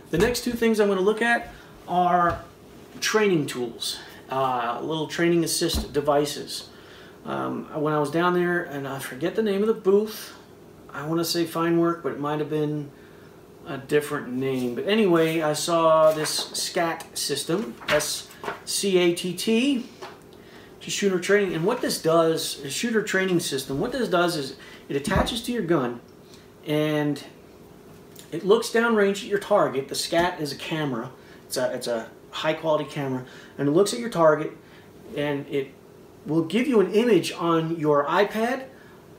The next two things I'm going to look at are training tools, little training assist devices. When I was down there, and I forget the name of the booth, I want to say Fine Work, but it might have been a different name. But anyway, I saw this SCAT system, S-C-A-T-T, to shooter training. And what this does, a shooter training system, what this does is it attaches to your gun, and it looks downrange at your target. The SCAT is a camera. It's a high quality camera, and it looks at your target, and it will give you an image on your iPad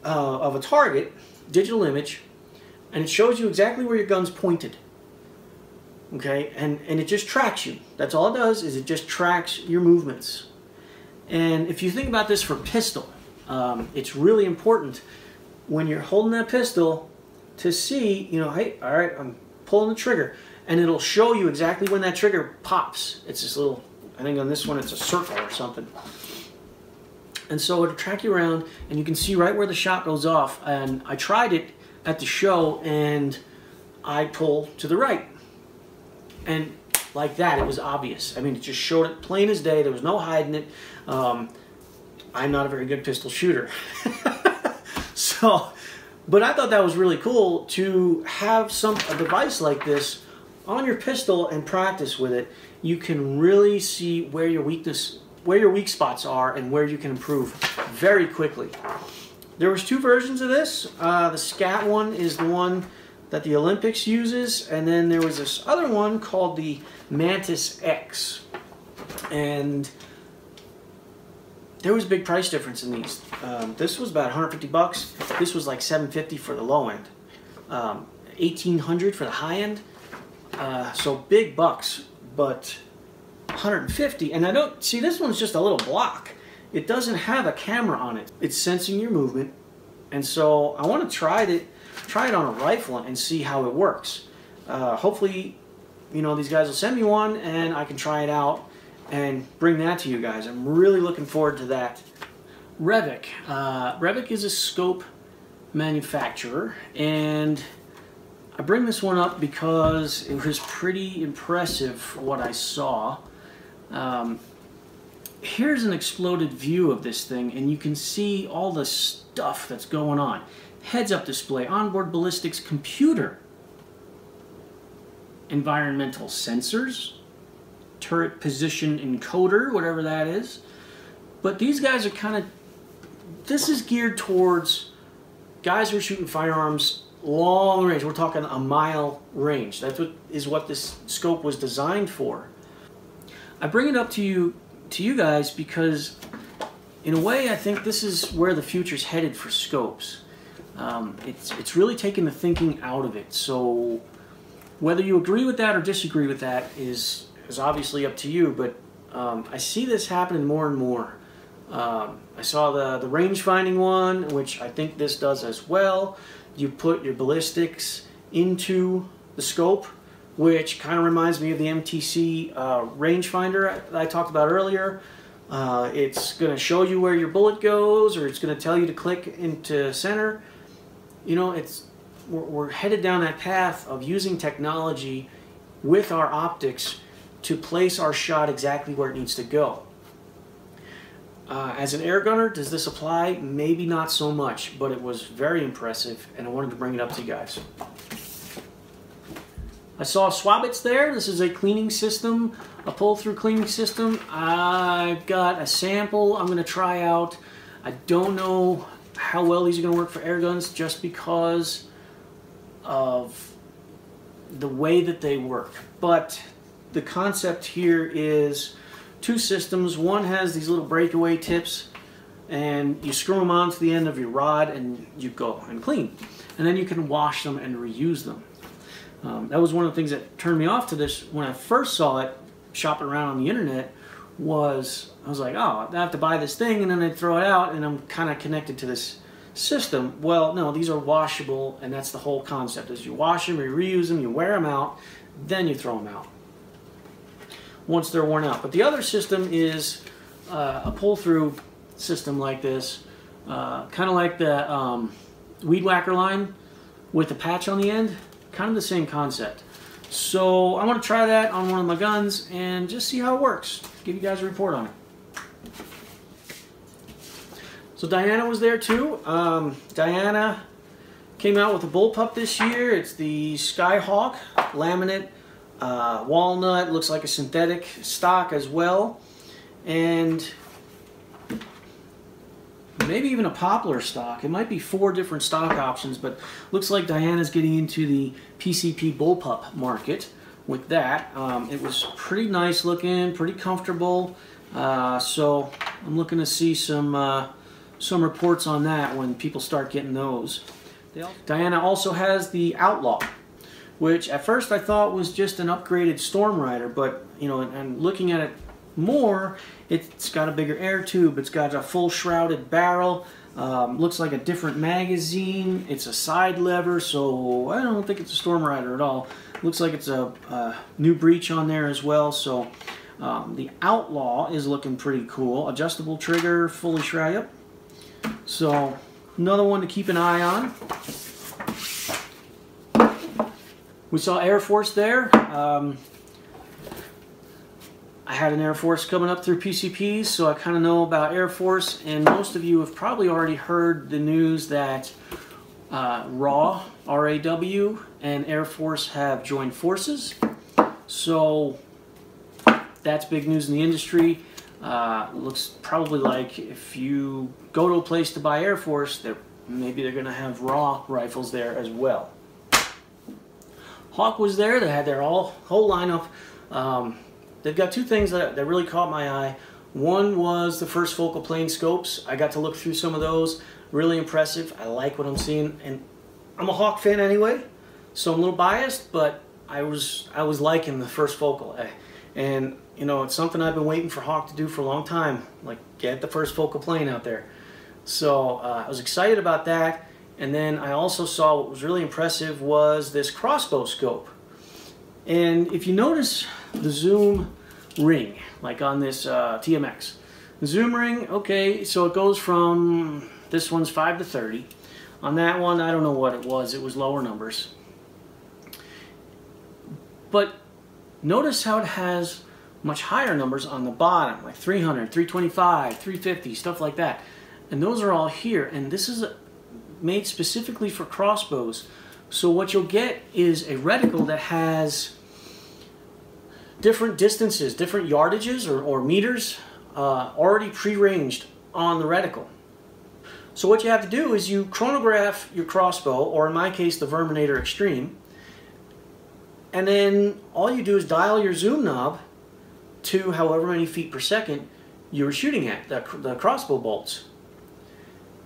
of a target, digital image, and it shows you exactly where your gun's pointed. Okay, and it just tracks you. That's all it does, is it just tracks your movements. And if you think about this for pistol, it's really important when you're holding that pistol to see, you know, hey, all right, I'm pulling the trigger, and it'll show you exactly when that trigger pops. It's this little, I think on this one it's a circle or something. And so it'll track you around, and you can see right where the shot goes off. And I tried it at the show, and I pull to the right. And like that, it was obvious. I mean, it just showed it plain as day. There was no hiding it. I'm not a very good pistol shooter. But I thought that was really cool to have a device like this on your pistol and practice with it. You can really see where your weak spots are and where you can improve very quickly. There was two versions of this. The SCAT one is the one that the Olympics uses, and then there was this other one called the Mantis X. And there was a big price difference in these. This was about 150 bucks. This was like $750 for the low end. $1,800 for the high end. So big bucks, but 150. And I don't see, this one's just a little block. It doesn't have a camera on it. It's sensing your movement. And so I want to try it on a rifle and see how it works. Hopefully, you know, these guys will send me one and I can try it out and bring that to you guys. I'm really looking forward to that. Rebeck. Rebeck is a scope manufacturer, and I bring this one up because it was pretty impressive what I saw. Here's an exploded view of this thing, and you can see all the stuff that's going on. Heads-up display, onboard ballistics computer, environmental sensors, turret position encoder, whatever that is. But these guys are kind of, this is geared towards guys who are shooting firearms long range. We're talking a mile range. That's what this scope was designed for. I bring it up to you guys because in a way I think this is where the future's headed for scopes. It's really taken the thinking out of it. So whether you agree with that or disagree with that is obviously up to you, but I see this happening more and more. I saw the range finding one, which I think this does as well. You put your ballistics into the scope, which kind of reminds me of the MTC rangefinder that I talked about earlier. It's going to show you where your bullet goes, or it's going to tell you to click into center. You know, we're headed down that path of using technology with our optics to place our shot exactly where it needs to go. As an air gunner, does this apply? Maybe not so much, but it was very impressive, and I wanted to bring it up to you guys. I saw Swabbits there. This is a cleaning system, a pull-through cleaning system. I've got a sample I'm going to try out. I don't know how well these are going to work for air guns just because of the way that they work. But the concept here is two systems. One has these little breakaway tips, and you screw them onto the end of your rod and you go and clean. And then you can wash them and reuse them. That was one of the things that turned me off to this when I first saw it shopping around on the internet. I was like, oh, I have to buy this thing and then I throw it out and I'm kind of connected to this system. Well, no, these are washable, and that's the whole concept, is you wash them, you reuse them, you wear them out, then you throw them out once they're worn out. But the other system is a pull-through system like this, kind of like the weed whacker line with a patch on the end, kind of the same concept. So I want to try that on one of my guns and just see how it works. Give you guys a report on it. So Diana was there too. Diana came out with a bullpup this year. It's the Skyhawk laminate walnut. Looks like a synthetic stock as well, and maybe even a poplar stock. It might be 4 different stock options, but looks like Diana's getting into the PCP bullpup market with that. It was pretty nice looking, pretty comfortable. So I'm looking to see some reports on that when people start getting those. Diana also has the Outlaw, which at first I thought was just an upgraded Storm Rider, but you know, and looking at it more, it's got a bigger air tube, it's got a full shrouded barrel, looks like a different magazine, it's a side lever, so I don't think it's a Storm Rider at all. Looks like it's a new breech on there as well, so the Outlaw is looking pretty cool. Adjustable trigger, fully shrouded. So another one to keep an eye on. We saw Air Force there. I had an Air Force coming up through PCPs, so I kind of know about Air Force, and most of you have probably already heard the news that RAW, R-A-W, and Air Force have joined forces. So that's big news in the industry. Looks probably like if you go to a place to buy Air Force, maybe they're going to have RAW rifles there as well. Hawk was there. They had their whole lineup. They've got 2 things that really caught my eye. One was the first focal plane scopes. I got to look through some of those. Really impressive. I like what I'm seeing, and I'm a Hawk fan anyway, so I'm a little biased, but I was liking the first focal. And you know, it's something I've been waiting for Hawk to do for a long time, like get the first focal plane out there. So I was excited about that. And then I also saw what was really impressive was this crossbow scope. And if you notice the zoom ring, like on this TMX, the zoom ring, okay, so it goes from, this one's 5 to 30. On that one, I don't know what it was lower numbers. But notice how it has much higher numbers on the bottom, like 300, 325, 350, stuff like that. And those are all here, and this is made specifically for crossbows. So what you'll get is a reticle that has different distances, different yardages or meters already pre-ranged on the reticle. So what you have to do is you chronograph your crossbow, or in my case the Verminator Extreme, and then all you do is dial your zoom knob to however many feet per second you were shooting at, the crossbow bolts.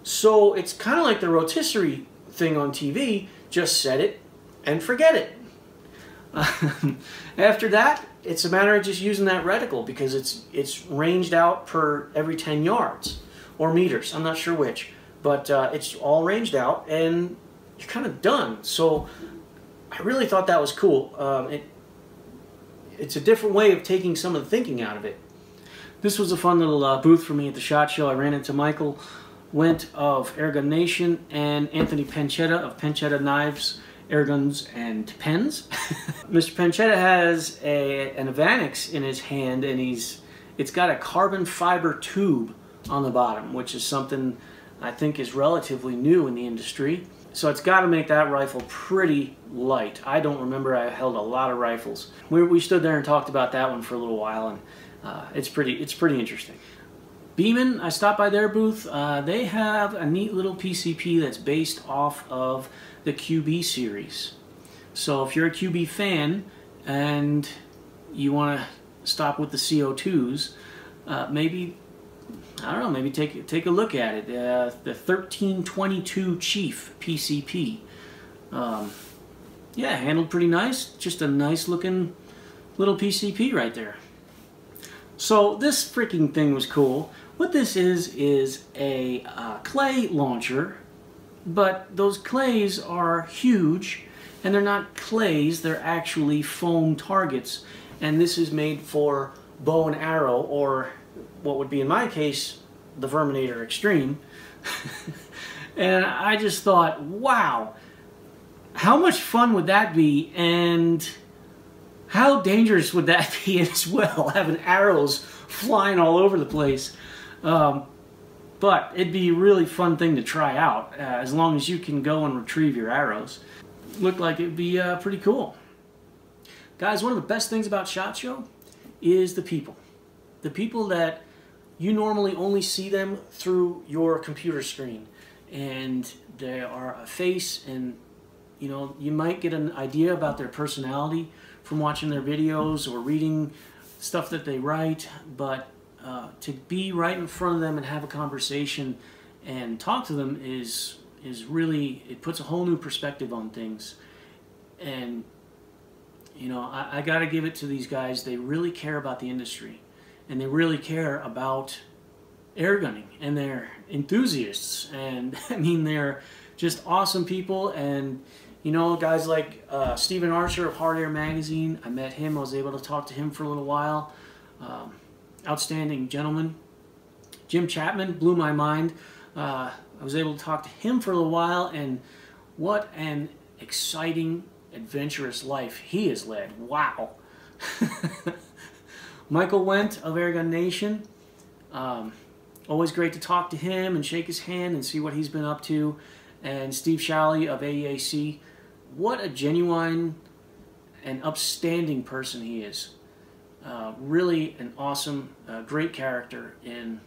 So it's kind of like the rotisserie thing on TV, just set it and forget it. After that, it's a matter of just using that reticle, because it's ranged out per every 10 yards or meters, I'm not sure which, but it's all ranged out and you're kind of done. So I really thought that was cool. It's a different way of taking some of the thinking out of it. This was a fun little booth for me at the SHOT Show. I ran into Michael Went of Airgun Nation and Anthony Panchetta of Panchetta Knives, Airguns, and Pens. Mr. Panchetta has an Avanix in his hand, and it's got a carbon fiber tube on the bottom, which is something I think is relatively new in the industry. So it's got to make that rifle pretty light. I don't remember I held a lot of rifles. We stood there and talked about that one for a little while, and it's pretty interesting. Beamen, I stopped by their booth. They have a neat little PCP that's based off of the QB series. So if you're a QB fan and you want to stop with the CO2s, maybe, I don't know, maybe take a look at it. The 1322 Chief PCP. Yeah, handled pretty nice. Just a nice looking little PCP right there. So this freaking thing was cool. What this is a clay launcher, but those clays are huge, and they're not clays, they're actually foam targets. And this is made for bow and arrow, or what would be in my case, the Verminator Extreme. And I just thought, wow, how much fun would that be, and how dangerous would that be as well, having arrows flying all over the place. But it'd be a really fun thing to try out, as long as you can go and retrieve your arrows. Looked like it'd be pretty cool. Guys, one of the best things about SHOT Show is the people. The people that you normally only see them through your computer screen. And they are a face, and you know, you might get an idea about their personality from watching their videos or reading stuff that they write, but to be right in front of them and have a conversation and talk to them is really, it puts a whole new perspective on things. And you know, I got to give it to these guys. They really care about the industry, and they really care about airgunning, and they're enthusiasts, and I mean, they're just awesome people. And you know, guys like Stephen Archer of Hard Air Magazine, I met him, I was able to talk to him for a little while. Outstanding gentleman. Jim Chapman blew my mind. I was able to talk to him for a little while, and what an exciting, adventurous life he has led. Wow. Michael Wendt of Airgun Nation. Always great to talk to him and shake his hand and see what he's been up to. And Steve Shalley of AEAC. What a genuine and upstanding person he is. Really an awesome, great character, and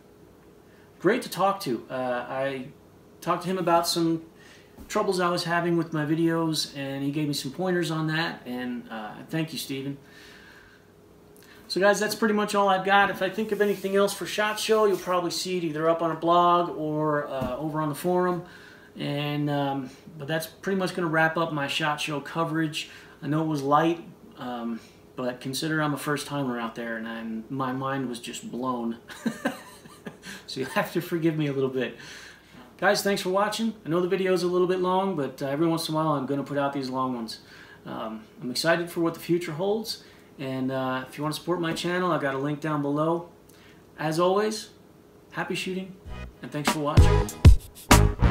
great to talk to. I talked to him about some troubles I was having with my videos, and he gave me some pointers on that, and thank you, Stephen. So guys, that's pretty much all I've got. If I think of anything else for SHOT Show, you'll probably see it either up on a blog or over on the forum. And but that's pretty much going to wrap up my SHOT Show coverage. I know it was light, but consider I'm a first-timer out there, and my mind was just blown. So you'll have to forgive me a little bit. Guys, thanks for watching. I know the video is a little bit long, but every once in a while I'm going to put out these long ones. I'm excited for what the future holds, and if you want to support my channel, I've got a link down below. As always, happy shooting, and thanks for watching.